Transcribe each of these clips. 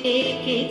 কে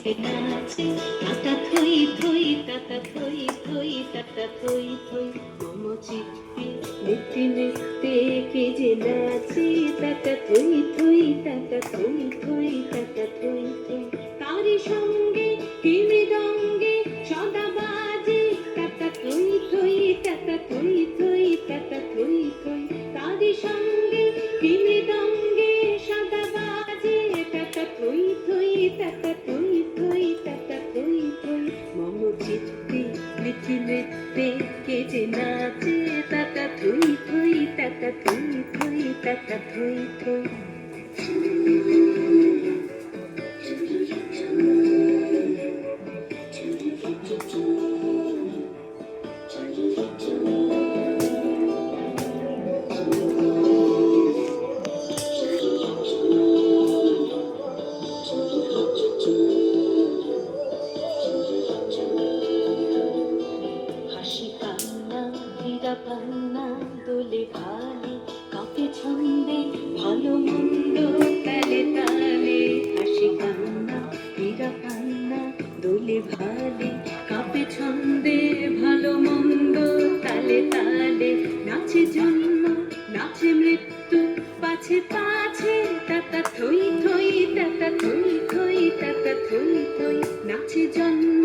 যে নাচে, তাতা থই থই তাতা থই থই তাতা থই থই, মম চিত্তে নিত্যে নিত্যে কে যে নাচে, তাতা থই থই তাতা থই থই তাতা থই থই, তারি সঙ্গে কি মৃদঙ্গে সদা বাজে, তাতা থই থই তাতা থই থই তাতা থই থই, তারি সঙ্গে কি মৃদঙ্গে সদা বাজে, তাতা থই থই তাতা থই থই তাতা থই থই, মম চিত্তে নিত্যে নিত্যে কে যে নাচে, তাতা থই থই তাতা থই থই তাতা থই থই। হাসি কান্না হীরা পান্না দোলে ভালে, কাপে ছন্দে ভালো মন্দ তালে তালে, হাসি কান্না হীরা পান্না দোলে ভালে, কাপে ছন্দে ভালো মন্দ তালে তালে, নাচে জন্ম নাচে মৃত্যু পাছে পাছে, তাতা থই থই তাতা থই থই তাতা থই থই, নাচে জন্ম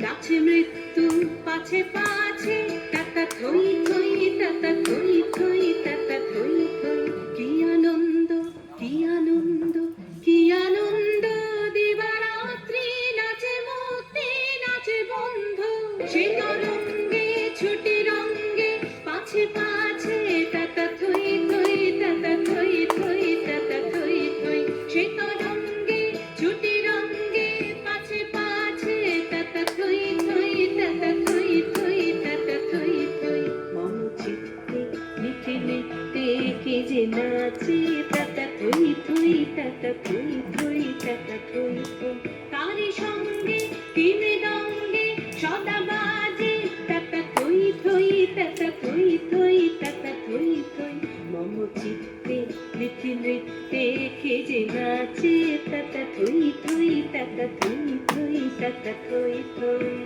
নাচে মৃত্যু পাছে পাছে, তাতা থই থই তাতা থই থই তাতা থই থই, কি আনন্দ কি আনন্দ কি আনন্দ, দিবারাত্রি নাচে মুক্তি নাচে বন্ধু, সে তরঙ্গে ছুটি রঙ্গে পাছে পাছে, তাতা থই থই তাতা থই থই তাতা থই থই, সে তরঙ্গে ছুটি রঙ্গে পাছে পাছে, তাতা থই থই তাতা থই থই তাতা থই থই, মম চিত্তে নিত্যে নিত্যে কে যে নাচে, তাতা থই থই তাতা থই থই তাতা থই থই, তারি সঙ্গে কি মৃদঙ্গে সদা বাজে, তাতা থই থই তাতা থই থই তাতা থই থই, মম চিত্তে নিত্যে নিত্যে কে যে নাচে, তাতা থই থই তাতা থই থই তাতা থই থই।